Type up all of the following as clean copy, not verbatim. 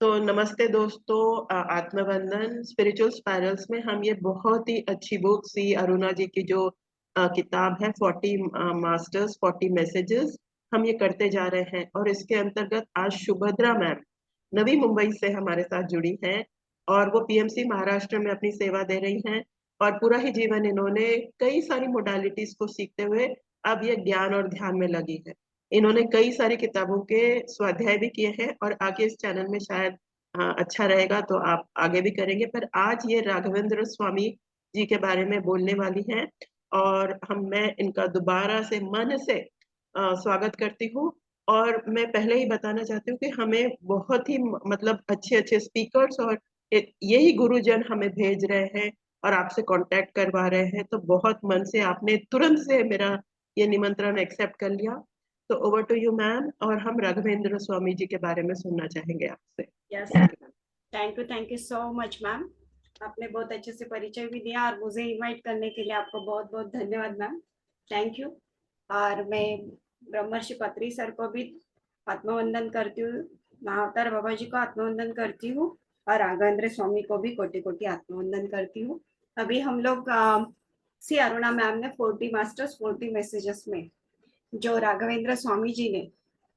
तो नमस्ते दोस्तों, आत्मबंधन स्पिरिचुअल स्पायरल्स में हम ये बहुत ही अच्छी बुक सी अरुणा जी की जो किताब है 40 मास्टर्स 40 मैसेजेस, हम ये करते जा रहे हैं। और इसके अंतर्गत आज सुभद्रा मैम नवी मुंबई से हमारे साथ जुड़ी हैं और वो पीएमसी महाराष्ट्र में अपनी सेवा दे रही हैं। और पूरा ही जीवन इन्होंने कई सारी मोडालिटीज को सीखते हुए अब ये ज्ञान और ध्यान में लगी है। इन्होंने कई सारी किताबों के स्वाध्याय भी किए हैं और आगे इस चैनल में शायद अच्छा रहेगा तो आप आगे भी करेंगे। पर आज ये राघवेंद्र स्वामी जी के बारे में बोलने वाली हैं और मैं इनका दोबारा से मन से स्वागत करती हूँ। और मैं पहले ही बताना चाहती हूँ कि हमें बहुत ही मतलब अच्छे अच्छे स्पीकर्स और यही गुरुजन हमें भेज रहे हैं और आपसे कांटेक्ट करवा रहे हैं। तो बहुत मन से आपने तुरंत से मेरा ये निमंत्रण एक्सेप्ट कर लिया। तो ओवर टू यू मैम, और हम राघवेंद्र स्वामी जी के बारे में सुनना चाहेंगे आपसे। Yes, thank you. Thank you so much ma'am. आपने बहुत अच्छे से परिचय भी दिया और मुझे इनवाइट करने के लिए आपको बहुत बहुत धन्यवाद मैम। Thank you. और मैं ब्रह्मर्षि पत्री सर को भी आत्मवंदन करती हूँ, महाअवतार बाबा जी को आत्मवंदन करती हूँ और राघवेंद्र स्वामी को भी कोटि कोटि आत्मवंदन करती हूँ। अभी हम लोग सी अरुणा मैम ने 40 मास्टर्स 40 मैसेजेस में जो राघवेंद्र स्वामी जी ने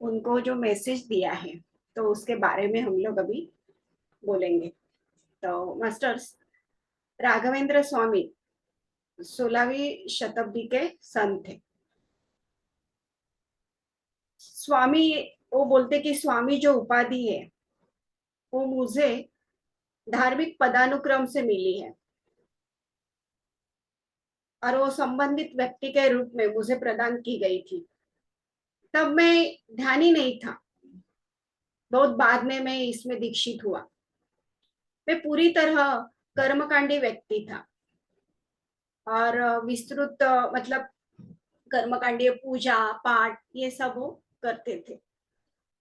उनको जो मैसेज दिया है, तो उसके बारे में हम लोग अभी बोलेंगे। तो मास्टर्स, राघवेंद्र स्वामी 16वीं शताब्दी के संत थे। स्वामी, वो बोलते कि स्वामी जो उपाधि है वो मुझे धार्मिक पदानुक्रम से मिली है और वो संबंधित व्यक्ति के रूप में मुझे प्रदान की गई थी। तब मैं ध्यान ही नहीं था, बहुत बाद में मैं इसमें दीक्षित हुआ। मैं पूरी तरह कर्मकांडी व्यक्ति था और विस्तृत मतलब कर्मकांडीय पूजा पाठ ये सब वो करते थे।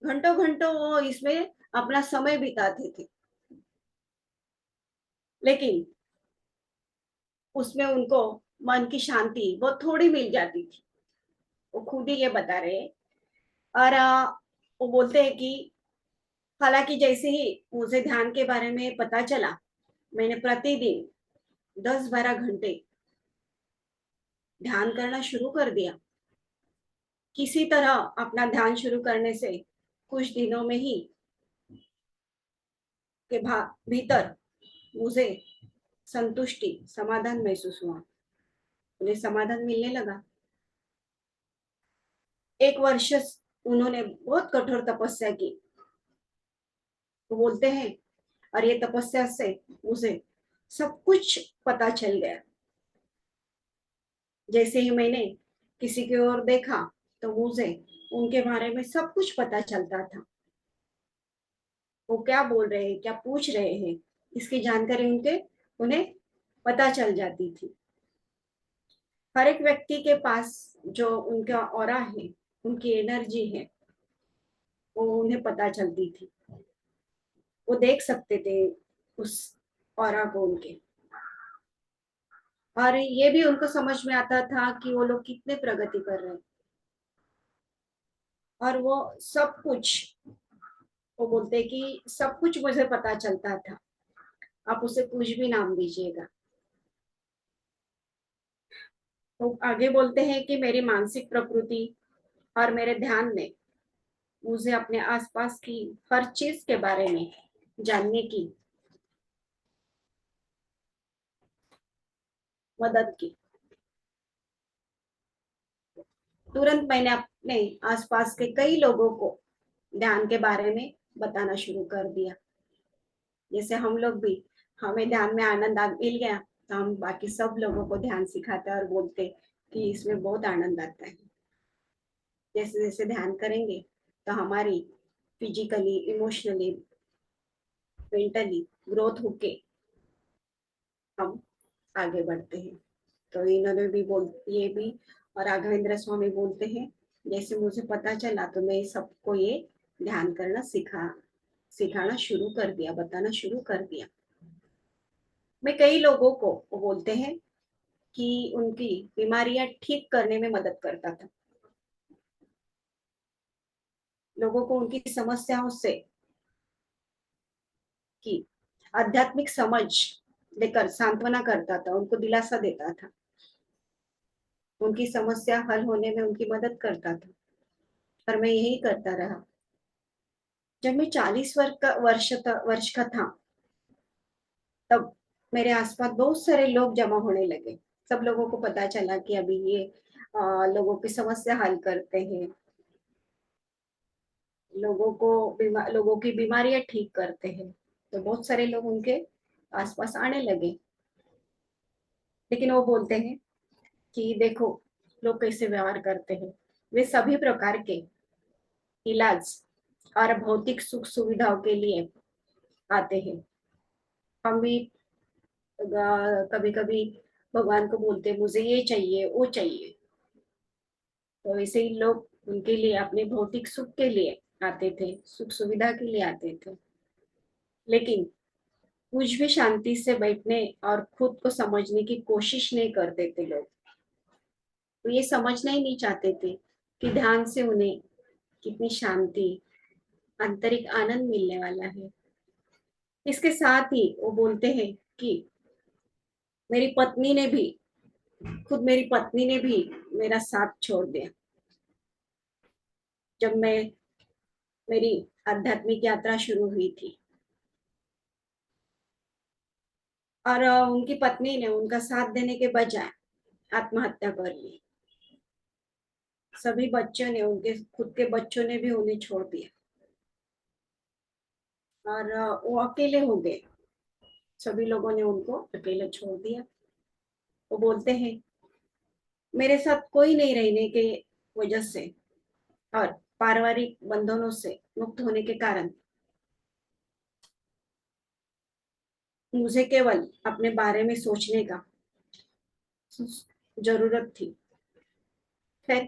घंटों घंटों वो इसमें अपना समय बिताते थे, लेकिन उसमें उनको मन की शांति बहुत थोड़ी मिल जाती थी। वो खुद ही ये बता रहे हैं। और वो बोलते हैं कि हालांकि जैसे ही मुझे ध्यान के बारे में पता चला, मैंने प्रतिदिन 10-12 घंटे ध्यान करना शुरू कर दिया। किसी तरह अपना ध्यान शुरू करने से कुछ दिनों में ही के भीतर मुझे संतुष्टि समाधान महसूस हुआ, मुझे समाधान मिलने लगा। 1 वर्ष उन्होंने बहुत कठोर तपस्या की। वो बोलते हैं और ये तपस्या से मुझे सब कुछ पता चल गया। जैसे ही मैंने किसी की ओर देखा तो मुझे उनके बारे में सब कुछ पता चलता था। वो क्या बोल रहे हैं, क्या पूछ रहे हैं, इसकी जानकारी उन्हें पता चल जाती थी। हर एक व्यक्ति के पास जो उनका ऑरा है, उनकी एनर्जी है, वो उन्हें पता चलती थी। वो देख सकते थे उस ऑरा को उनके। और ये भी उनको समझ में आता था कि वो लोग कितने प्रगति कर रहे हैं। और वो सब कुछ, वो बोलते कि सब कुछ मुझे पता चलता था, आप उसे कुछ भी नाम दीजिएगा। तो आगे बोलते हैं कि मेरी मानसिक प्रकृति और मेरे ध्यान ने मुझे अपने आसपास की हर चीज के बारे में जानने की मदद की। तुरंत मैंने अपने आसपास के कई लोगों को ध्यान के बारे में बताना शुरू कर दिया। जैसे हम लोग भी, हमें ध्यान में आनंद मिल गया तो हम बाकी सब लोगों को ध्यान सिखाते और बोलते कि इसमें बहुत आनंद आता है। जैसे जैसे ध्यान करेंगे तो हमारी फिजिकली, इमोशनली, मेंटली ग्रोथ होके हम आगे बढ़ते हैं। तो इन्होंने भी ये भी, और राघवेंद्र स्वामी बोलते हैं जैसे मुझे पता चला तो मैं सबको ये ध्यान करना सिखाना शुरू कर दिया, बताना शुरू कर दिया। मैं कई लोगों को, वो बोलते हैं कि उनकी बीमारियां ठीक करने में मदद करता था। लोगों को उनकी समस्याओं से कि आध्यात्मिक समझ देकर सांत्वना करता था, उनको दिलासा देता था, उनकी समस्या हल होने में उनकी मदद करता था। और मैं यही करता रहा। जब मैं 40 वर्ष का था, तब मेरे आसपास बहुत सारे लोग जमा होने लगे। सब लोगों को पता चला कि अभी ये लोगों की समस्या हल करते हैं, लोगों की बीमारियां ठीक करते हैं। तो बहुत सारे लोग उनके आसपास आने लगे। लेकिन वो बोलते हैं कि देखो लोग कैसे व्यवहार करते हैं। वे सभी प्रकार के इलाज और भौतिक सुख सुविधाओं के लिए आते हैं। हम भी कभी कभी भगवान को बोलते मुझे ये चाहिए वो चाहिए। तो ऐसे ही लोग उनके लिए अपने भौतिक सुख के लिए आते थे, सुख सुविधा के लिए आते थे। लेकिन कुछ भी शांति से बैठने और खुद को समझने की कोशिश नहीं करते थे लोग। तो ये समझना ही नहीं चाहते थे कि ध्यान से उन्हें कितनी शांति, आंतरिक आनंद मिलने वाला है। इसके साथ ही वो बोलते हैं कि मेरी पत्नी ने भी मेरी पत्नी ने भी मेरा साथ छोड़ दिया जब मेरी आध्यात्मिक यात्रा शुरू हुई थी। और उनकी पत्नी ने उनका साथ देने के बजाय आत्महत्या कर ली। सभी बच्चों ने, उनके खुद के बच्चों ने भी उन्हें छोड़ दिया और वो अकेले हो गए। सभी लोगों ने उनको अकेले छोड़ दिया। वो बोलते हैं मेरे साथ कोई नहीं रहने के वजह से और पारिवारिक बंधनों से मुक्त होने के कारण मुझे केवल अपने बारे में सोचने का जरूरत थी। फिर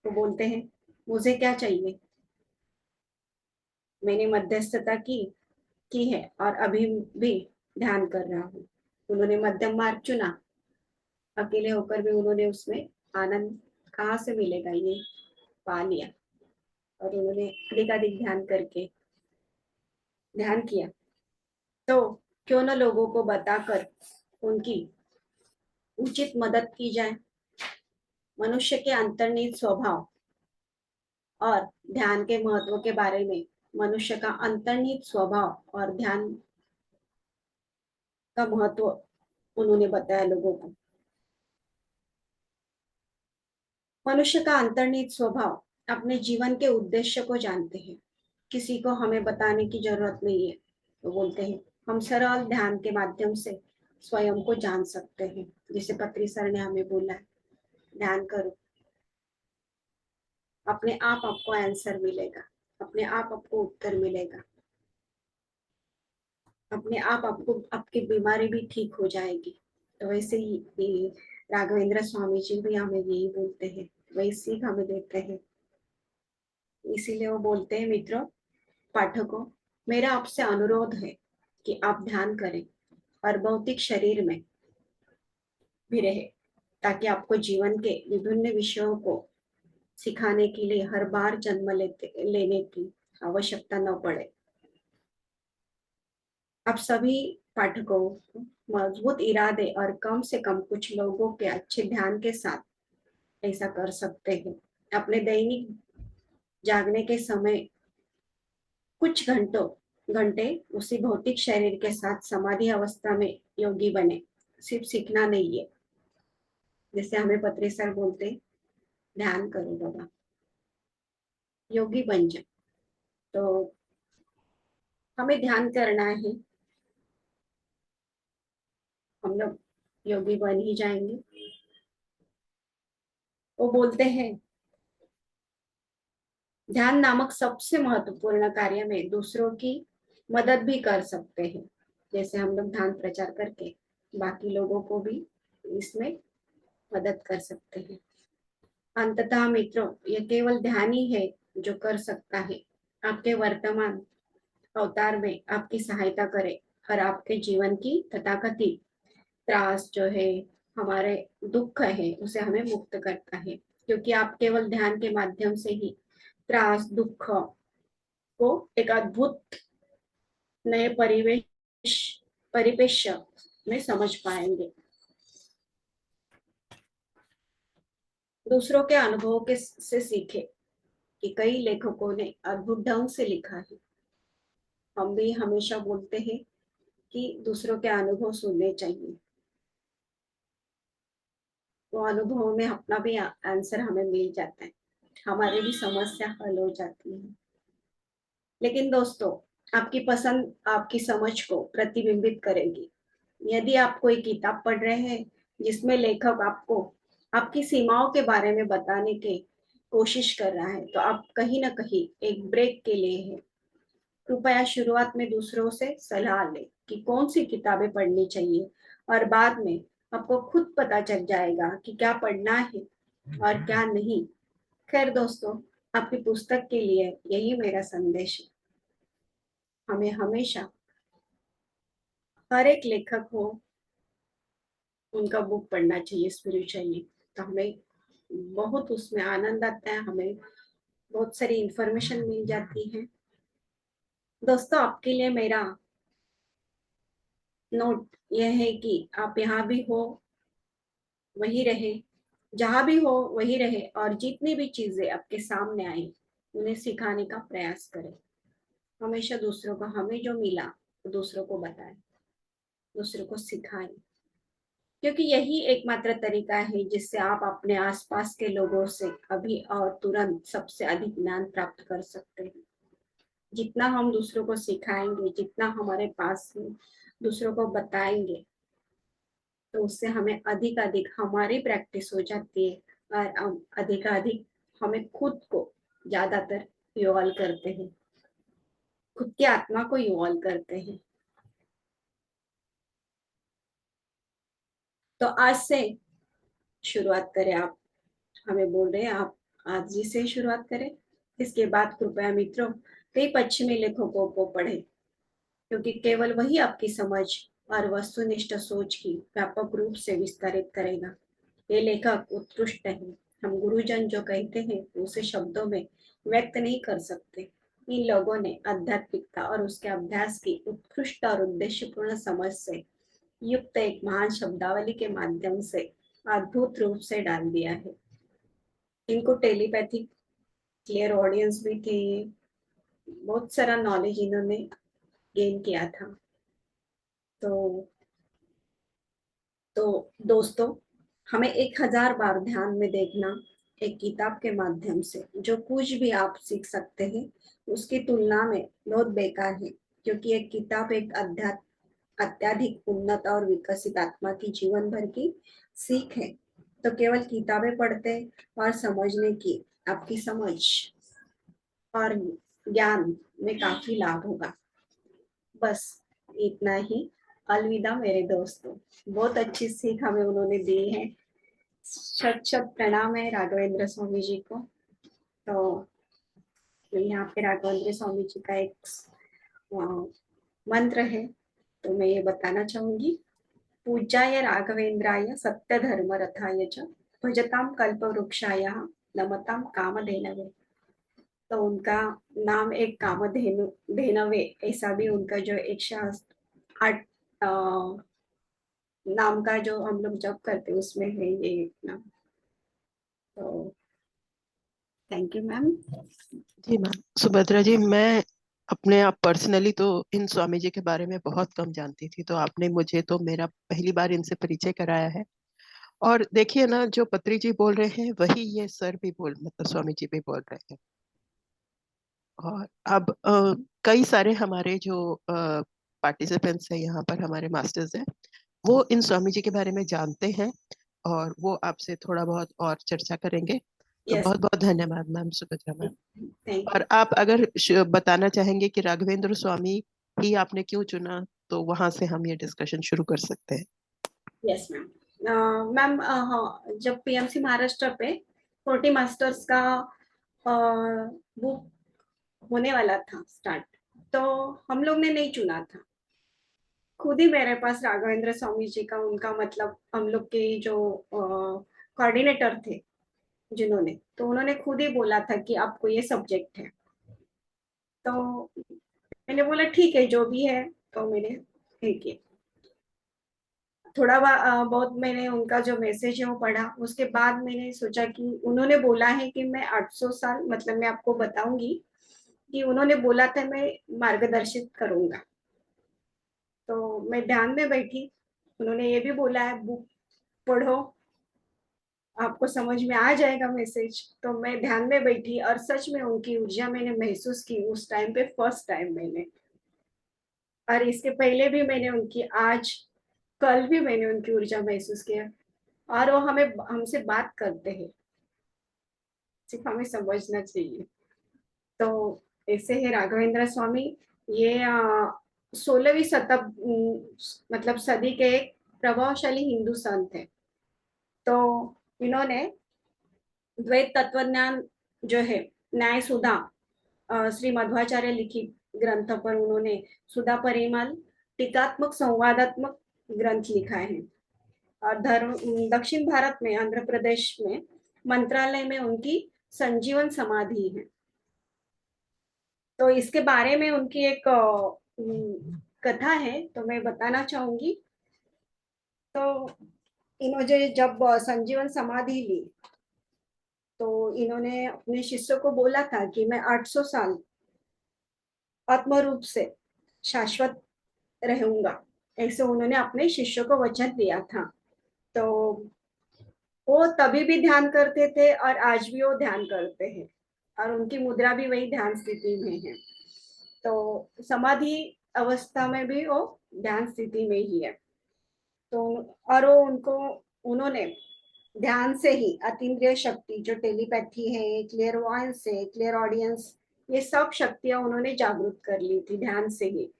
वो बोलते हैं मुझे क्या चाहिए। मैंने मध्यस्थता की है और अभी भी ध्यान कर रहा हूँ। उन्होंने मध्यम मार्ग चुना। अकेले होकर भी उन्होंने उसमें आनंद कहाँ से मिलेगा ये पा लिया। और उन्होंने अधिकाधिक ध्यान करके ध्यान किया। तो क्यों न लोगों को बताकर उनकी उचित मदद की जाए। मनुष्य के अंतर्निहित स्वभाव और ध्यान के महत्व के बारे में, मनुष्य का अंतर्निहित स्वभाव और ध्यान का महत्व उन्होंने बताया लोगों को। मनुष्य का अंतर्निहित स्वभाव अपने जीवन के उद्देश्य को जानते हैं। किसी को हमें बताने की जरूरत नहीं है। तो बोलते हैं हम सरल ध्यान के माध्यम से स्वयं को जान सकते हैं। जैसे पत्री सर ने हमें बोला है, ध्यान करो, अपने आप आपको आंसर मिलेगा, अपने आप आपको उत्तर मिलेगा, अपने आप आपको आपकी बीमारी भी ठीक हो जाएगी। तो वैसे ही राघवेंद्र स्वामी जी भी हमें यही बोलते हैं, वही सीख हमें देते हैं। इसीलिए वो बोलते हैं मित्रों, पाठकों, मेरा आपसे अनुरोध है कि आप ध्यान करें और भौतिक शरीर में भी रहे, ताकि आपको जीवन के विभिन्न विषयों को सिखाने के लिए हर बार जन्म लेने की आवश्यकता न पड़े। आप सभी पाठकों को मजबूत इरादे और कम से कम कुछ लोगों के अच्छे ध्यान के साथ ऐसा कर सकते हैं। अपने दैनिक जागने के समय कुछ घंटे उसी भौतिक शरीर के साथ समाधि अवस्था में योगी बने। सिर्फ सीखना नहीं है। जैसे हमें पत्री सर बोलते, ध्यान करो बाबा, योगी बन जाए। तो हमें ध्यान करना है, हम लोग योगी बन ही जाएंगे। वो बोलते हैं ध्यान नामक सबसे महत्वपूर्ण कार्य में दूसरों की मदद भी कर सकते हैं। जैसे हम लोग ध्यान प्रचार करके बाकी लोगों को भी इसमें मदद कर सकते हैं। अंततः मित्रों, यह केवल ध्यान ही है जो कर सकता है आपके वर्तमान अवतार में आपकी सहायता करे और आपके जीवन की तथाकथित त्रास जो है, हमारे दुख है, उसे हमें मुक्त करता है। क्योंकि आप केवल ध्यान के माध्यम से ही त्रास दुख को एक अद्भुत नए परिवेश परिपेक्ष्य में समझ पाएंगे। दूसरों के अनुभवों के से सीखे कि कई लेखकों ने अद्भुत ढंग से लिखा है। हम भी हमेशा बोलते हैं कि दूसरों के अनुभव सुनने चाहिए, वो अनुभवों में अपना भी आंसर हमें मिल जाता है, हमारी भी समस्या हल हो जाती है। लेकिन दोस्तों, आपकी पसंद आपकी समझ को प्रतिबिंबित करेगी। यदि आप कोई किताब पढ़ रहे हैं जिसमें लेखक आपको आपकी सीमाओं के बारे में बताने की कोशिश कर रहा है, तो आप कहीं ना कहीं एक ब्रेक के लिए है। कृपया शुरुआत में दूसरों से सलाह लें कि कौन सी किताबें पढ़नी चाहिए, और बाद में आपको खुद पता चल जाएगा कि क्या पढ़ना है और क्या नहीं। खैर दोस्तों, आपकी पुस्तक के लिए यही मेरा संदेश है। हमें हमेशा हर एक लेखक हो उनका बुक पढ़ना चाहिए स्पिरिचुअली, तो हमें बहुत उसमें आनंद आता है, हमें बहुत सारी इंफॉर्मेशन मिल जाती है। दोस्तों, आपके लिए मेरा नोट यह है कि आप यहाँ भी हो वही रहे, जहाँ भी हो वही रहे, और जितनी भी चीजें आपके सामने आई उन्हें सिखाने का प्रयास करें। हमेशा दूसरों को, हमें जो मिला वो दूसरों को बताएं, दूसरों को सिखाएं, क्योंकि यही एकमात्र तरीका है जिससे आप अपने आसपास के लोगों से अभी और तुरंत सबसे अधिक ज्ञान प्राप्त कर सकते हैं। जितना हम दूसरों को सिखाएंगे, जितना हमारे पास है, दूसरों को बताएंगे, तो उससे हमें अधिक अधिक हमारी प्रैक्टिस हो जाती है, और हम अधिक अधिक हमें खुद को ज्यादातर इवॉल्व करते हैं, खुद की आत्मा को इवॉल्व करते हैं। तो आज से शुरुआत करें। आप हमें बोल रहे हैं आप आज ही से शुरुआत करें। इसके बाद कृपया मित्रों, कई पश्चिमी लेखकों को पढ़ें, क्योंकि केवल वही आपकी समझ और वस्तुनिष्ठ सोच की व्यापक रूप से विस्तारित करेगा। ये लेखक उत्कृष्ट है, हम गुरुजन जो कहते हैं उसे शब्दों में व्यक्त नहीं कर सकते। इन लोगों ने आध्यात्मिकता और उसके अभ्यास की उत्कृष्ट और उद्देश्यपूर्ण समझ से युक्त एक महान शब्दावली के माध्यम से अद्भुत रूप से डाल दिया है। इनको टेलीपैथिक क्लियर ऑडियंस भी थी, बहुत सारा नॉलेज इन्होंने गेन किया था। तो दोस्तों, हमें 1000 बार ध्यान में देखना एक किताब के माध्यम से जो कुछ भी आप सीख सकते हैं उसकी तुलना में बहुत बेकार है, क्योंकि एक किताब एक अत्याधिक उन्नत और विकसित आत्मा की जीवन भर की सीख है। तो केवल किताबें पढ़ते और समझने की आपकी समझ और ज्ञान में काफी लाभ होगा। बस इतना ही। अलविदा मेरे दोस्तों, बहुत अच्छी सीख हमें उन्होंने दी है। शत शत प्रणाम है राघवेंद्र स्वामी जी को। तो यहाँ पे राघवेंद्र स्वामी जी का एक मंत्र है, तो मैं ये बताना चाहूंगी। पूज्याय राघवेंद्राय सत्य धर्म रथाय च भजताम कल्प वृक्षाय नमताम कामधेनवे। तो उनका नाम एक कामधेनु धेनवे, ऐसा भी उनका जो 108 नाम का जो हम लोग जप करते हैं उसमें है ये नाम। तो थैंक यू मैम। जी मैम। सुभद्रा जी, मैं अपने आप पर्सनली तो इन स्वामी जी के बारे में बहुत कम जानती थी, तो आपने मुझे तो मेरा पहली बार इनसे परिचय कराया है। और देखिए ना, जो पत्री जी बोल रहे हैं वही ये सर भी बोल, मतलब स्वामी जी भी बोल रहे हैं। और अब कई सारे हमारे जो पार्टिसिपेंट्स हैं यहाँ पर, हमारे मास्टर्स हैं, वो इन स्वामी जी के बारे में जानते हैं और वो आपसे थोड़ा बहुत और चर्चा करेंगे। तो यस, बहुत बहुत धन्यवाद ma'am, Subhadra ma'am. Thank you. और आप अगर बताना चाहेंगे कि राघवेंद्र स्वामी ही आपने क्यों चुना, तो वहां से हम ये डिस्कशन शुरू कर सकते हैं। Yes ma'am. मैम, हाँ, जब पीएमसी महाराष्ट्र पे 40 मास्टर्स का बुक होने वाला था स्टार्ट, तो हम लोग ने नहीं चुना था। खुद ही मेरे पास राघवेंद्र स्वामी जी का, उनका मतलब हम लोग के जो कोऑर्डिनेटर थे जिन्होंने, तो उन्होंने खुद ही बोला था कि आपको ये सब्जेक्ट है। तो मैंने बोला ठीक है जो भी है, तो मैंने ठीक है। थोड़ा बहुत मैंने उनका जो मैसेज है वो पढ़ा, उसके बाद मैंने सोचा कि उन्होंने बोला है कि मैं 800 साल, मतलब मैं आपको बताऊंगी कि उन्होंने बोला था मैं मार्गदर्शित करूंगा। तो मैं ध्यान में बैठी, उन्होंने ये भी बोला है बुक पढ़ो, आपको समझ में आ जाएगा मैसेज। तो मैं ध्यान में बैठी और सच में उनकी ऊर्जा मैंने महसूस की उस टाइम पे, फर्स्ट टाइम मैंने। और इसके पहले भी मैंने उनकी, आज कल भी मैंने उनकी ऊर्जा महसूस किया। और वो हमें हमसे बात करते हैं, सिर्फ हमें समझना चाहिए। तो ऐसे है राघवेंद्र स्वामी। ये 16वीं मतलब सदी के एक प्रभावशाली हिंदू संत है। तो इन्होंने द्वैत तत्वज्ञान जो है, न्याय सुधा, श्री मध्वाचार्य लिखित ग्रंथ पर उन्होंने सुधा परिमल टीकात्मक संवादात्मक ग्रंथ लिखा है। और धर्म दक्षिण भारत में आंध्र प्रदेश में मंत्रालय में उनकी संजीवन समाधि है। तो इसके बारे में उनकी एक कथा है, तो मैं बताना चाहूंगी। तो इन्होंने जब संजीवन समाधि ली, तो इन्होंने अपने शिष्य को बोला था कि मैं 800 साल आत्म रूप से शाश्वत रहूंगा। ऐसे उन्होंने अपने शिष्यों को वचन दिया था। तो वो तभी भी ध्यान करते थे और आज भी वो ध्यान करते हैं, और उनकी मुद्रा भी वही ध्यान स्थिति में है। तो समाधि अवस्था में भी वो ध्यान स्थिति में ही है। तो और वो उनको, उन्होंने ध्यान से ही अतीन्द्रिय शक्ति जो टेलीपैथी है, क्लियर वॉयंस है, क्लियर ऑडियंस, ये सब शक्तियां उन्होंने जागृत कर ली थी ध्यान से ही।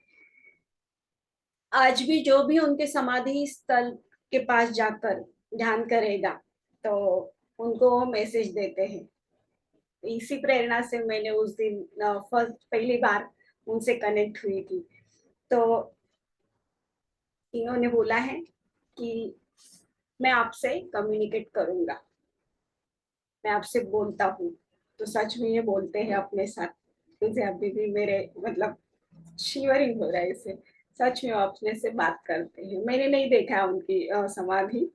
आज भी जो भी उनके समाधि स्थल के पास जाकर ध्यान करेगा, तो उनको वो मैसेज देते हैं। इसी प्रेरणा से मैंने उस दिन पहली बार उनसे कनेक्ट हुई थी। तो इन्होंने बोला है कि मैं आपसे कम्युनिकेट करूंगा, मैं आपसे बोलता हूँ। तो सच में ये बोलते हैं अपने साथ। मुझे अभी भी मेरे मतलब शिवरिंग हो रहा है इसे। सच में वो अपने से बात करते हैं। मैंने नहीं देखा उनकी समाधि,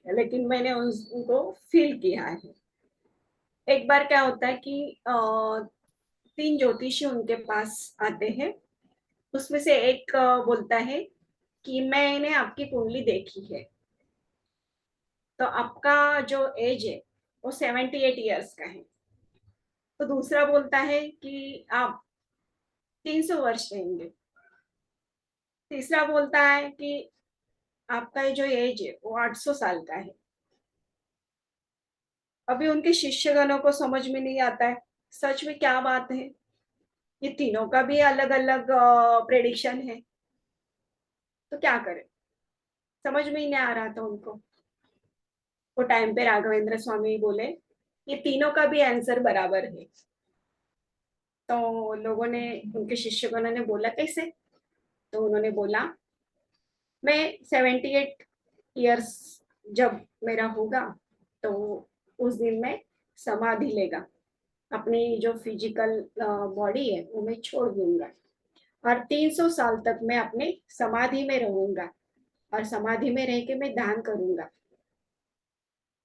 लेकिन मैंने उनको फील किया है। एक बार क्या होता है कि 3 ज्योतिषी उनके पास आते हैं। उसमें से एक बोलता है कि मैंने आपकी कुंडली देखी है, तो आपका जो एज है वो 78 ईयर्स का है। तो दूसरा बोलता है कि आप 300 वर्ष रहेंगे। तीसरा बोलता है कि आपका जो एज है वो 800 साल का है। अभी उनके शिष्यगणों को समझ में नहीं आता है सच में क्या बात है। ये तीनों का भी अलग अलग प्रेडिक्शन है, तो क्या करें, समझ में ही नहीं आ रहा था उनको। वो टाइम पे राघवेंद्र स्वामी बोले ये तीनों का भी आंसर बराबर है। तो लोगों ने, उनके शिष्यगणों ने बोला कैसे? तो उन्होंने बोला मैं 78 ईयर्स जब मेरा होगा, तो उस दिन मैं समाधि लेगा, अपनी जो फिजिकल बॉडी है वो मैं छोड़ दूंगा, और 300 साल तक मैं अपने समाधि में रहूंगा, और समाधि में रह के मैं ध्यान करूंगा।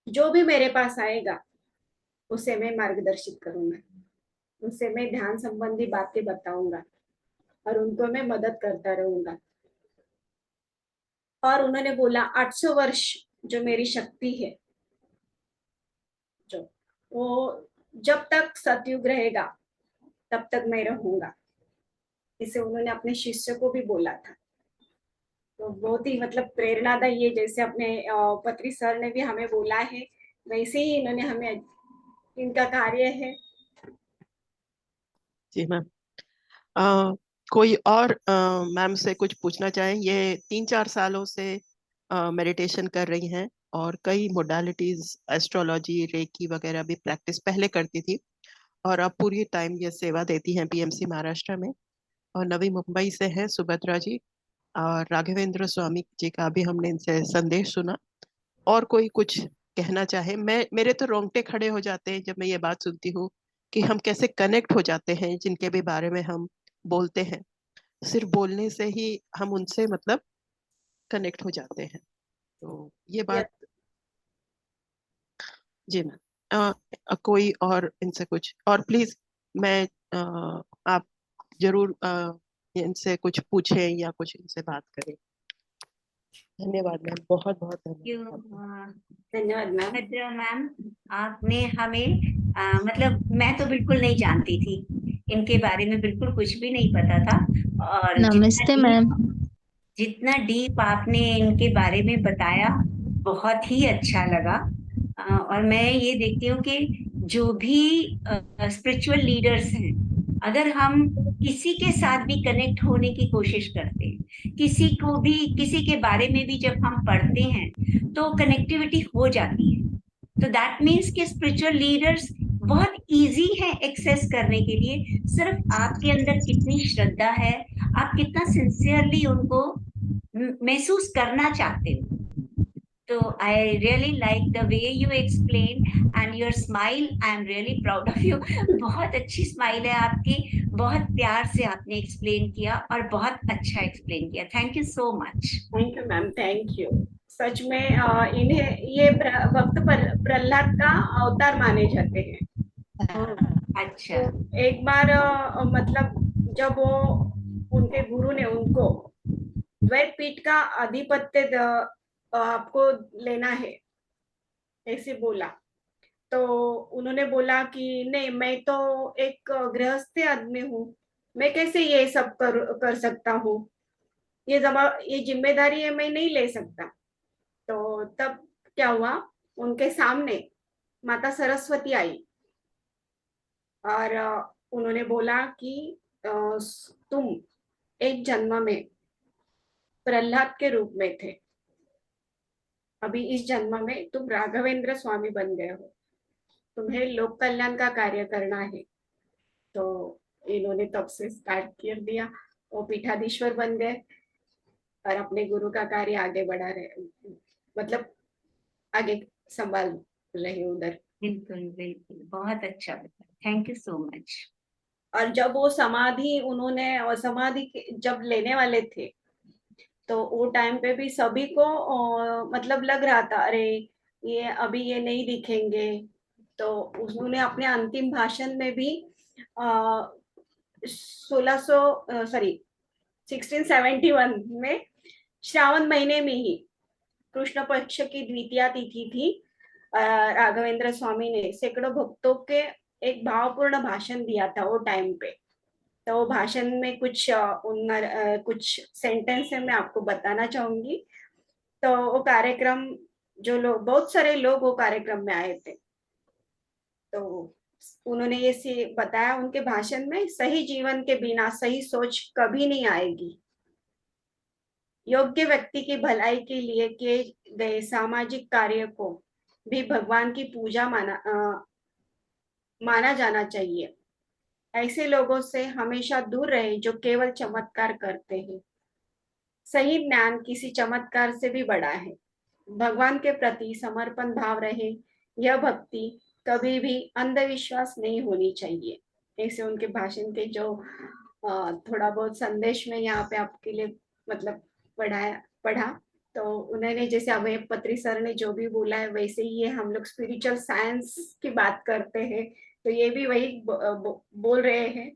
जो भी मेरे पास आएगा उसे मैं मार्गदर्शित करूंगा, उसे मैं ध्यान संबंधी बातें बताऊंगा, और उनको मैं मदद करता रहूंगा। और उन्होंने बोला 800 वर्ष जो मेरी शक्ति है, जो वो जब तक सतयुग रहेगा तब तक मैं रहूंगा। इसे उन्होंने अपने शिष्य को भी बोला था। तो बहुत ही मतलब प्रेरणादायी है। जैसे अपने पत्री सर ने भी हमें बोला है, वैसे ही इन्होंने हमें, इनका कार्य है। जी मैम। अ, कोई और मैम से कुछ पूछना चाहें? ये 3-4 सालों से मेडिटेशन कर रही हैं और कई मोडालिटीज, एस्ट्रोलॉजी, रेकी वगैरह भी प्रैक्टिस पहले करती थी, और अब पूरी टाइम ये सेवा देती हैं पीएमसी महाराष्ट्र में। और नवी मुंबई से हैं सुभद्रा जी। और राघवेंद्र स्वामी जी का भी हमने इनसे संदेश सुना। और कोई कुछ कहना चाहे? मैं, मेरे तो रोंगटे खड़े हो जाते हैं जब मैं ये बात सुनती हूँ कि हम कैसे कनेक्ट हो जाते हैं जिनके भी बारे में हम बोलते हैं। सिर्फ बोलने से ही हम उनसे मतलब कनेक्ट हो जाते हैं। तो ये बात। जी मैम। कोई और इनसे कुछ और प्लीज, मैं आप जरूर इनसे कुछ पूछें या कुछ इनसे बात करें। धन्यवाद मैम, बहुत बहुत धन्यवाद। धन्यवाद मैम। भद्रा मैम, आपने हमें मतलब मैं तो बिल्कुल नहीं जानती थी, इनके बारे में बिल्कुल कुछ भी नहीं पता था। और नमस्ते मैम। जितना डीप आपने इनके बारे में बताया, बहुत ही अच्छा लगा। और मैं ये देखती हूँ कि जो भी स्पिरिचुअल लीडर्स हैं, अगर हम किसी के साथ भी कनेक्ट होने की कोशिश करते हैं, किसी को भी किसी के बारे में भी जब हम पढ़ते हैं तो कनेक्टिविटी हो जाती है। तो दैट मीन्स कि स्पिरिचुअल लीडर्स बहुत इजी है एक्सेस करने के लिए। सिर्फ आपके अंदर कितनी श्रद्धा है, आप कितना सिंसियरली उनको महसूस करना चाहते हो। तो I really like the way you explain and your smile, I am really proud of you. बहुत अच्छी स्माइल है आपकी, बहुत प्यार से आपने एक्सप्लेन किया और बहुत अच्छा एक्सप्लेन किया। Thank you so much. Thank you ma'am, thank you. सच में इन्हें ये भक्त प्रहलाद का अवतार माने जाते हैं। अच्छा। तो एक बार मतलब जब वो उनके गुरु ने उनको द्वैत पीठ का आधिपत्य आपको लेना है ऐसे बोला, तो उन्होंने बोला कि नहीं, मैं तो एक गृहस्थ आदमी हूँ, मैं कैसे ये सब कर सकता हूँ, ये जिम्मेदारी है, मैं नहीं ले सकता। तो तब क्या हुआ, उनके सामने माता सरस्वती आई और उन्होंने बोला कि तुम एक जन्म में प्रहलाद के रूप में थे, अभी इस जन्म में तुम राघवेंद्र स्वामी बन गए हो, तुम्हें लोक कल्याण का कार्य करना है। तो इन्होंने तब से स्टार्ट कर दिया, वो पीठाधीश्वर बन गए और अपने गुरु का कार्य आगे बढ़ा रहे, मतलब आगे संभाल रहे उधर। बिल्कुल बिल्कुल, बहुत अच्छा बता, थैंक यू सो मच। और जब वो समाधि उन्होंने और समाधि जब लेने वाले थे, तो वो टाइम पे भी सभी को मतलब लग रहा था अरे ये अभी ये नहीं दिखेंगे। तो उन्होंने अपने अंतिम भाषण में भी 1600 सॉरी 1671 में श्रावण महीने में ही कृष्ण पक्ष की द्वितीया तिथि थी, राघवेंद्र स्वामी ने सैकड़ों भक्तों के एक भावपूर्ण भाषण दिया था वो टाइम पे। तो वो भाषण में कुछ सेंटेंस है मैं आपको बताना चाहूंगी। तो वो कार्यक्रम जो लोग बहुत सारे लोग वो कार्यक्रम में आए थे, तो उन्होंने ये बताया उनके भाषण में, सही जीवन के बिना सही सोच कभी नहीं आएगी। योग्य व्यक्ति की भलाई के लिए किए गए सामाजिक कार्य को भी भगवान की पूजा माना जाना चाहिए। ऐसे लोगों से हमेशा दूर रहे जो केवल चमत्कार करते हैं। सही ज्ञान किसी चमत्कार से भी बड़ा है। भगवान के प्रति समर्पण भाव रहे, यह भक्ति कभी भी अंधविश्वास नहीं होनी चाहिए। ऐसे उनके भाषण के जो थोड़ा बहुत संदेश में यहाँ पे आपके लिए मतलब पढ़ा। तो उन्होंने जैसे अभय पत्री सर ने जो भी बोला है वैसे ही ये हम लोग स्पिरिचुअल साइंस की बात करते हैं, तो ये भी वही बोल रहे हैं।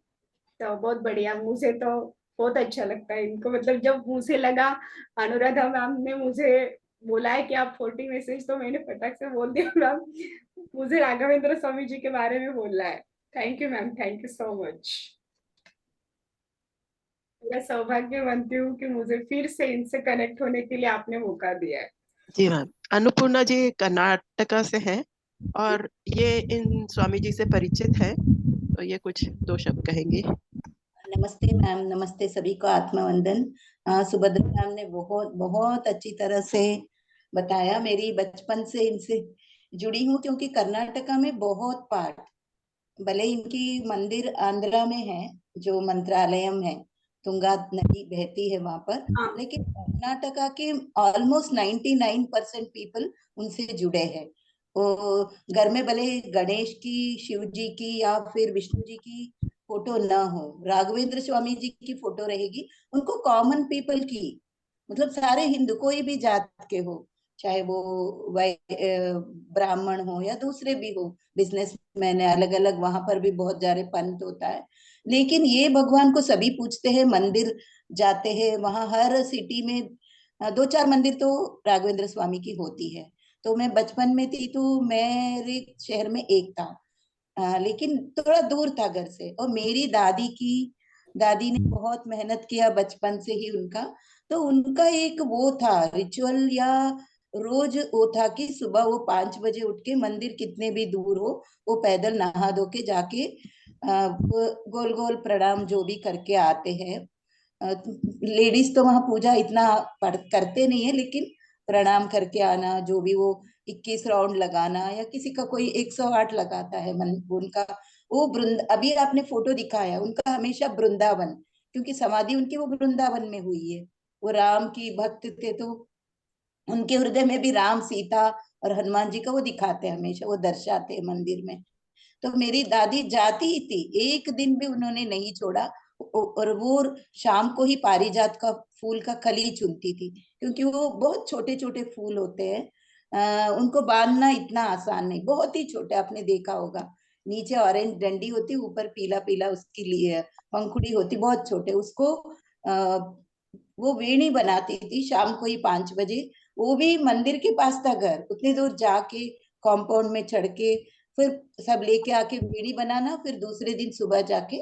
तो बहुत बढ़िया, मुझे तो बहुत अच्छा लगता है इनको, मतलब जब मुझे लगा अनुराधा मैम ने मुझे बोला है कि आप 40 मैसेज, तो मैंने फटाक से बोल दिया मैम मुझे राघवेंद्र स्वामी जी के बारे में बोलना है। Thank you ma'am, thank you so much. मैं सौभाग्य मानती हूँ कि मुझे फिर से इनसे कनेक्ट होने के लिए आपने मौका दिया है। जी मैम। अन्नपूर्णा जी कर्नाटका से हैं और ये इन स्वामी जी से परिचित है, तो ये कुछ दो शब्द कहेंगे। नमस्ते मैम, नमस्ते सभी को, आत्मवंदन। सुभद्रा मैम ने बहुत बहुत अच्छी तरह से बताया। मेरी बचपन से इनसे जुड़ी हूँ क्योंकि कर्नाटका में बहुत पाठ, भले इनकी मंदिर आंध्रा में है जो मंत्रालयम है, तुंगा नदी बहती है वहां पर, लेकिन कर्नाटका के ऑलमोस्ट 99% पीपल उनसे जुड़े हैं। वो घर में भले गणेश की, शिव जी की या फिर विष्णु जी की फोटो ना हो, राघवेंद्र स्वामी जी की फोटो रहेगी, उनको कॉमन पीपल की, मतलब सारे हिंदू कोई भी जात के हो, चाहे वो ब्राह्मण हो या दूसरे भी हो, बिजनेसमैन है, अलग अलग वहां पर भी बहुत सारे पंथ होता है, लेकिन ये भगवान को सभी पूछते हैं, मंदिर जाते हैं वहां, हर सिटी में दो चार मंदिर तो राघवेंद्र स्वामी की होती है। तो मैं बचपन में थी तो मेरे शहर में एक था, लेकिन थोड़ा दूर था घर से, और मेरी दादी ने बहुत मेहनत किया बचपन से ही उनका, तो उनका एक वो था रिचुअल, या रोज वो था कि सुबह वो 5 बजे उठ के मंदिर कितने भी दूर हो, वो पैदल नहा धो के जाके गोल गोल प्रणाम जो भी करके आते हैं। लेडीज तो वहां पूजा इतना करते नहीं है, लेकिन प्रणाम करके आना, जो भी वो 21 राउंड लगाना, या किसी का कोई 108 लगाता है मन उनका, वो अभी आपने फोटो दिखाया उनका, हमेशा वृंदावन, क्योंकि समाधि उनकी वो वृंदावन में हुई है, वो राम की भक्त थे, तो उनके हृदय में भी राम सीता और हनुमान जी का वो दिखाते हैं, हमेशा वो दर्शाते हैं मंदिर में। तो मेरी दादी जाती ही थी, एक दिन भी उन्होंने नहीं छोड़ा, और वो शाम को ही पारिजात का फूल का कली चुनती थी, क्योंकि वो बहुत छोटे छोटे फूल होते हैं, उनको बांधना इतना आसान नहीं, बहुत ही छोटे, आपने देखा होगा, नीचे ऑरेंज डंडी होती, ऊपर पीला पीला उसकी लिए पंखुड़ी होती, बहुत छोटे, उसको वो वेणी बनाती थी शाम को ही 5 बजे, वो भी मंदिर के पास था घर, उतनी दूर जाके कॉम्पाउंड में चढ़ के फिर सब लेके आके वेणी बनाना, फिर दूसरे दिन सुबह जाके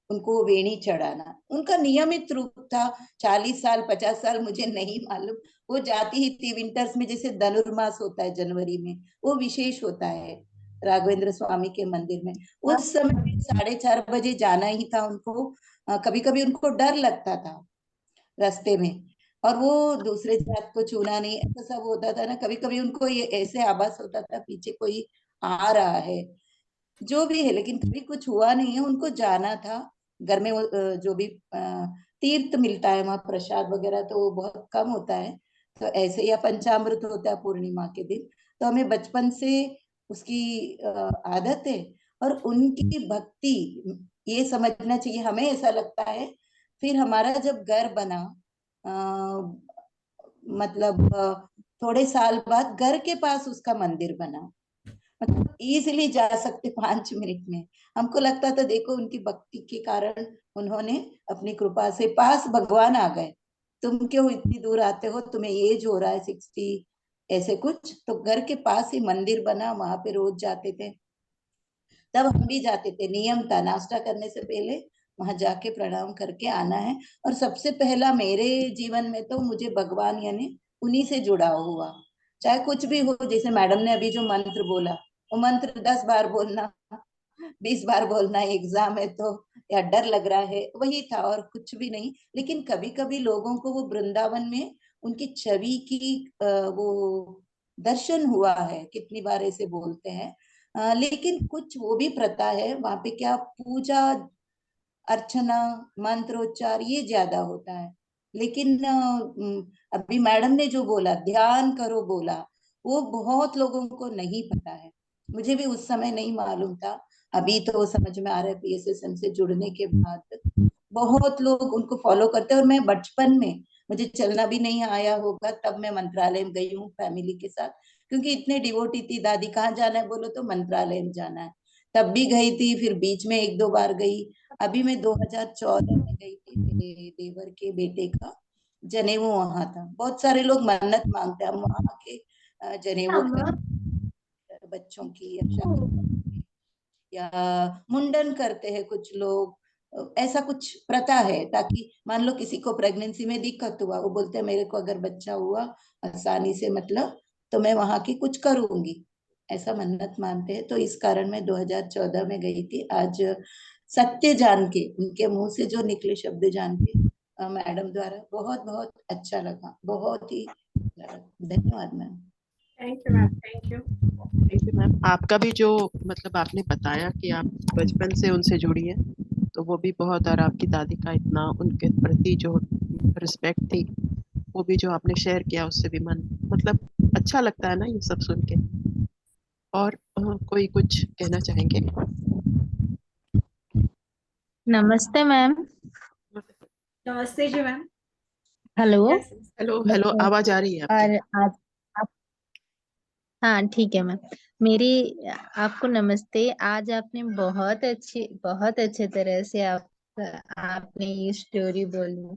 उनको वो वेणी चढ़ाना, उनका नियमित रूप था। 40 साल 50 साल मुझे नहीं मालूम, वो जाती ही थी विंटर्स में, जैसे धनुर्मास होता है जनवरी में, वो विशेष होता है राघवेंद्र स्वामी के मंदिर में, उस समय 4:30 बजे जाना ही था उनको। कभी कभी उनको डर लगता था रास्ते में, और वो दूसरे जात को छूना नहीं, ऐसा सब होता था ना, कभी कभी उनको ये ऐसे आभास होता था पीछे कोई आ रहा है, जो भी है, लेकिन कभी कुछ हुआ नहीं है, उनको जाना था। घर में वो जो भी तीर्थ मिलता है वहां प्रसाद वगैरह तो वो बहुत कम होता है, तो ऐसे, या पंचामृत होता है पूर्णिमा के दिन, तो हमें बचपन से उसकी आदत है, और उनकी भक्ति ये समझना चाहिए, हमें ऐसा लगता है। फिर हमारा जब घर बना, अ, मतलब थोड़े साल बाद घर के पास उसका मंदिर बना, मतलब इजीली जा सकते 5 मिनट में, हमको लगता था देखो उनकी भक्ति के कारण उन्होंने अपनी कृपा से पास भगवान आ गए, तुम क्यों इतनी दूर आते हो, तुम्हें एज हो रहा है 60 ऐसे कुछ, तो घर के पास ही मंदिर बना, वहां पे रोज जाते थे, तब हम भी जाते थे, नियम था नाश्ता करने से पहले वहां जाके प्रणाम करके आना है। और सबसे पहला मेरे जीवन में तो मुझे भगवान यानी उन्हीं से जुड़ा हुआ, चाहे कुछ भी हो, जैसे मैडम ने अभी जो मंत्र बोला, वो मंत्र 10 बार बोलना, 20 बार बोलना, एग्जाम है तो, या डर लग रहा है, वही था और कुछ भी नहीं। लेकिन कभी कभी लोगों को वो वृंदावन में उनकी छवि की वो दर्शन हुआ है, कितनी बार ऐसे बोलते हैं। लेकिन कुछ वो भी प्रथा है वहां पे, क्या पूजा अर्चना मंत्रोच्चार ये ज्यादा होता है, लेकिन अभी मैडम ने जो बोला ध्यान करो बोला, वो बहुत लोगों को नहीं पता है, मुझे भी उस समय नहीं मालूम था, अभी तो समझ में आ रहा है पीएसएसएम से जुड़ने के बाद बहुत लोग उनको फॉलो करते हैं। और मैं बचपन में, मुझे चलना भी नहीं आया होगा तब मैं मंत्रालय में गई हूँ फैमिली के साथ, क्योंकि इतने डिवोटी थी, दादी कहाँ जाना है बोलो तो मंत्रालय में जाना है, तब भी गई थी, फिर बीच में 1-2 बार गई। अभी मैं 2014 में गई थी, मेरे देवर के बेटे का जनेऊ वहां था, बहुत सारे लोग मन्नत मांगते हैं, हम वहां के जनेऊ बच्चों की या शादी या मुंडन करते हैं कुछ लोग, ऐसा कुछ प्रथा है, ताकि मान लो किसी को प्रेगनेंसी में दिक्कत हुआ, वो बोलते हैं मेरे को अगर बच्चा हुआ आसानी से, मतलब तो मैं वहां की कुछ करूंगी, ऐसा मन्नत मानते हैं। तो इस कारण मैं 2014 में गई थी। आज सत्य जान के, उनके मुंह से जो निकले शब्द जान के, मैडम द्वारा बहुत बहुत अच्छा लगा, बहुत ही अच्छा लगा। धन्यवाद ma'am. Thank you ma'am, thank you. Thank you ma'am. आपका भी जो मतलब आपने बताया कि आप बचपन से उनसे जुड़ी हैं, तो वो भी बहुत, और आपकी दादी का इतना उनके प्रति जो रिस्पेक्ट थी, वो भी जो आपने शेयर किया, उससे भी मन मतलब अच्छा लगता है ना ये सब सुन के। और कोई कुछ कहना चाहेंगे? नमस्ते मैम। नमस्ते जी ma'am. Hello. Yes. Hello hello, आवाज आ रही है आपकी? और आज आप, हाँ ठीक है मैम। मेरी आपको नमस्ते। आज आपने बहुत अच्छे तरह से आपने ये स्टोरी बोली,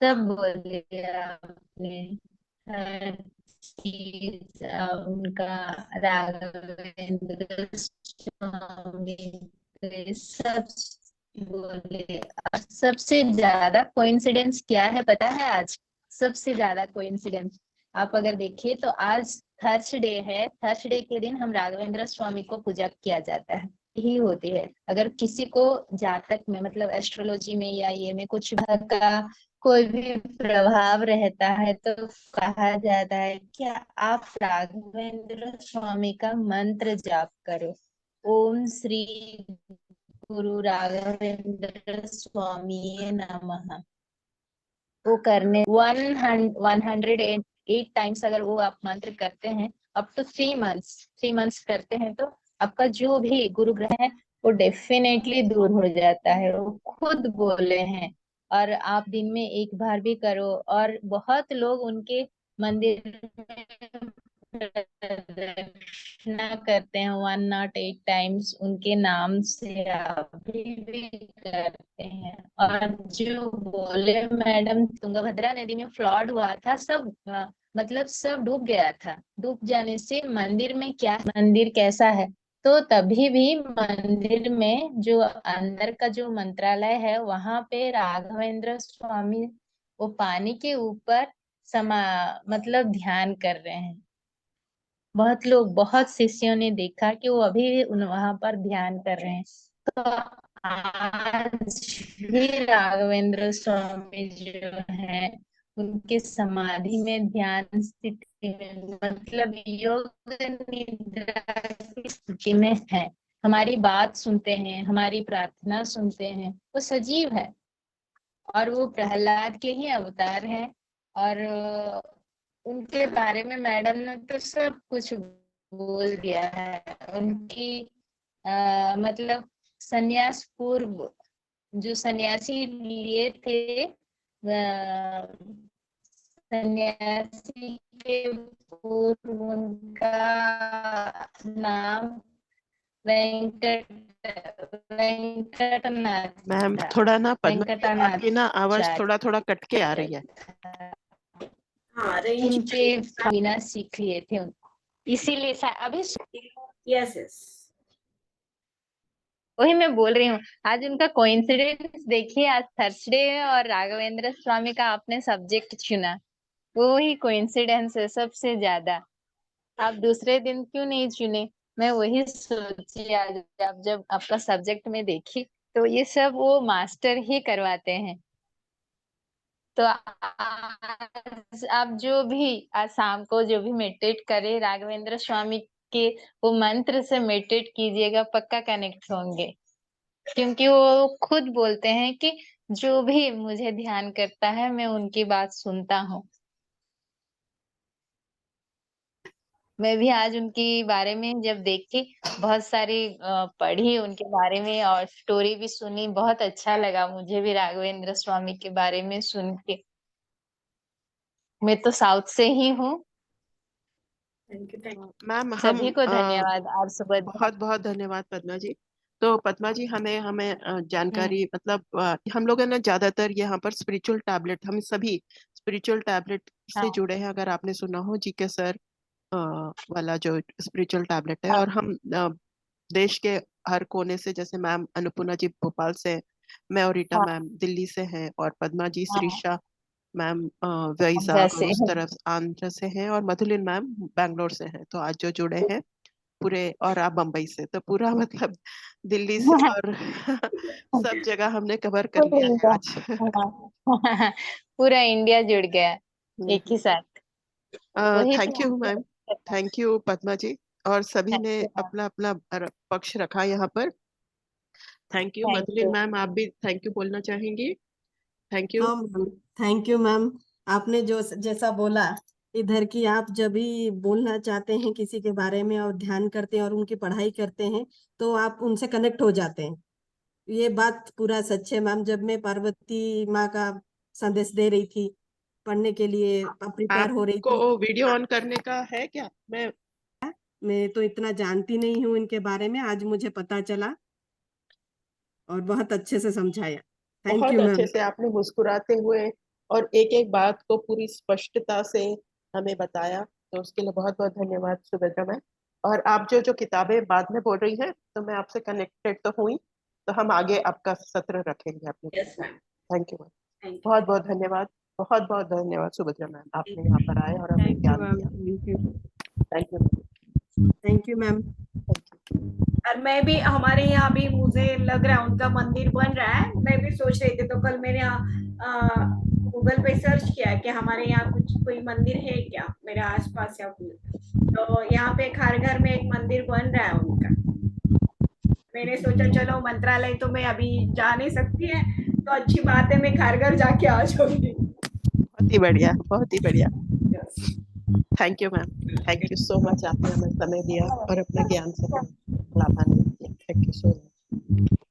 सब बोले आपने। हर चीज उनका, राघवेंद्र स्वामी के सब बोले। और सबसे ज्यादा कोइंसिडेंस क्या है पता है आज? सबसे ज्यादा कोइंसिडेंस आप अगर देखिए तो आज थर्सडे है। थर्सडे के दिन हम राघवेंद्र स्वामी को पूजा किया जाता है, ही होती है। अगर किसी को जातक में मतलब एस्ट्रोलॉजी में या ये में कुछ ग्रह का कोई भी प्रभाव रहता है तो कहा जाता है क्या आप राघवेंद्र स्वामी का मंत्र जाप करो। ओम श्री गुरु राघवेंद्र स्वामी नमः। वो करने 108 टाइम्स अगर वो आप मंत्र करते हैं अप टू 3 मंथ्स करते हैं तो आपका जो भी गुरु ग्रह है वो डेफिनेटली दूर हो जाता है, वो खुद बोले हैं। और आप दिन में एक बार भी करो। और बहुत लोग उनके मंदिर में प्रदक्षिणा करते हैं 108 टाइम्स उनके नाम से अभी भी करते हैं। और जो बोले मैडम तुंगभद्रा नदी में फ्लड हुआ था, सब मतलब सब डूब गया था। डूब जाने से मंदिर में क्या, मंदिर कैसा है, तो तभी भी मंदिर में जो अंदर का जो मंत्रालय है वहां पे राघवेंद्र स्वामी वो पानी के ऊपर समा मतलब ध्यान कर रहे हैं। बहुत लोग, बहुत शिष्यों ने देखा कि वो अभी भी वहां पर ध्यान कर रहे हैं। तो आज भी राघवेंद्र स्वामी जो है उनके समाधि में ध्यान स्थिति में मतलब योग निद्रा की स्थिति में है। हमारी बात सुनते हैं, हमारी प्रार्थना सुनते हैं, वो सजीव है। और वो प्रहलाद के ही अवतार हैं। और उनके बारे में मैडम ने तो सब कुछ बोल दिया है। उनकी मतलब संन्यास पूर्व जो सन्यासी लिए थे, सन्यासी के पूर्व उनका नाम वेंकटनाथ मैम था। थोड़ा ना पद्मा जी, वेंकटनाथ आपकी ना आवाज थोड़ा थोड़ा कट के आ चार्य रही है। हाँ, रेंज। उनके बिना सीख लिए थे इसीलिए अभी यस यस। वही मैं बोल रही हूँ। आज उनका कोइंसिडेंस देखिए, आज थर्सडे है और राघवेंद्र स्वामी का आपने सब्जेक्ट चुना, वो ही कोइंसिडेंस है सबसे ज्यादा। आप दूसरे दिन क्यों नहीं चुने? मैं वही सोची आज आप जब आपका सब्जेक्ट में देखी तो ये सब वो मास्टर ही करवाते हैं। तो आज आप जो भी आज शाम को जो भी मेडिटेट करे राघवेंद्र स्वामी के वो मंत्र से मेडिटेट कीजिएगा, पक्का कनेक्ट होंगे। क्योंकि वो खुद बोलते हैं कि जो भी मुझे ध्यान करता है मैं उनकी बात सुनता हूँ। मैं भी आज उनके बारे में जब देखी, बहुत सारी पढ़ी उनके बारे में और स्टोरी भी सुनी, बहुत अच्छा लगा मुझे भी राघवेंद्र स्वामी के बारे में सुन के। मैं तो साउथ से ही हूँ। Thank you. मैम सभी को धन्यवाद। और सुबह बहुत बहुत धन्यवाद पद्मा जी। तो पद्मा जी हमें हमें जानकारी मतलब हम लोग है ना ज्यादातर यहाँ पर स्पिरिचुअल टैबलेट, हम सभी स्पिरिचुअल टैबलेट से हाँ जुड़े हैं। अगर आपने सुना हो जीके सर वाला जो स्पिरिचुअल टैबलेट है, हाँ और हम देश के हर कोने से, जैसे मैम अन्नपूर्णा जी भोपाल से, मैं और रीटा हाँ मैम दिल्ली से हैं, और पद्मा जी हाँ श्रीषा मैम वैजाग और वैसे उस तरफ आंध्र से हैं, और मधुलिन मैम बैंगलोर से हैं। तो आज जो जुड़े हैं पूरे, और आप बम्बई से, तो पूरा मतलब दिल्ली से और सब जगह हमने कवर कर लिया है आज। पूरा इंडिया जुड़ गया एक ही साथ। वही थैंक तो यू हमको मैम, अच्छा लगता थैंक यू पद्मा जी। और सभी है। ने अपना अपना पक्ष रखा यहाँ पर। Thank you thank Madhulin you. Ma'am, आप भी थैंक यू बोलना चाहेंगी? Thank you. हाँ मैम, थैंक यू मैम। आपने जो जैसा बोला इधर की, आप जब भी बोलना चाहते हैं किसी के बारे में और ध्यान करते हैं और उनकी पढ़ाई करते हैं तो आप उनसे कनेक्ट हो जाते हैं। ये बात पूरा सच है मैम। जब मैं पार्वती माँ का संदेश दे रही थी, पढ़ने के लिए प्रिपेयर हो रही थी, आपको वीडियो ऑन करने का है क्या? मैं तो इतना जानती नहीं हूँ इनके बारे में, आज मुझे पता चला और बहुत अच्छे से समझाया। थैंक बहुत यू अच्छे मैम। से आपने मुस्कुराते हुए और एक एक बात को पूरी स्पष्टता से हमें बताया, तो उसके लिए बहुत बहुत धन्यवाद सुभद्रा मैम। और आप जो जो किताबें बाद में बोल रही हैं, तो मैं आपसे कनेक्टेड तो हुई, तो हम आगे आपका सत्र रखेंगे अपने। Yes ma'am, thank you ma'am, thank you. बहुत बहुत धन्यवाद। बहुत बहुत धन्यवाद सुभद्रा मैम, आपने यहाँ पर आए और हमें थैंक यू ज्ञान मैम। दिया। Thank you. Thank you. Thank you ma'am. और मैं भी, हमारे यहाँ भी मुझे लग रहा है उनका मंदिर बन रहा है। मैं भी सोच रही थी, तो कल मैंने गूगल पे सर्च किया कि हमारे यहाँ कुछ कोई मंदिर है क्या मेरे आसपास या कोई, तो यहाँ पे खारघर में एक मंदिर बन रहा है उनका। मैंने सोचा चलो, मंत्रालय तो मैं अभी जा नहीं सकती है, तो अच्छी बात है मैं खारघर जाके आ जाऊंगी। बहुत ही बढ़िया, बहुत ही बढ़िया। Thank you ma'am, thank you so much, आपने हमें समय दिया और अपना ज्ञान से लाभान्वित किया। Thank you so much.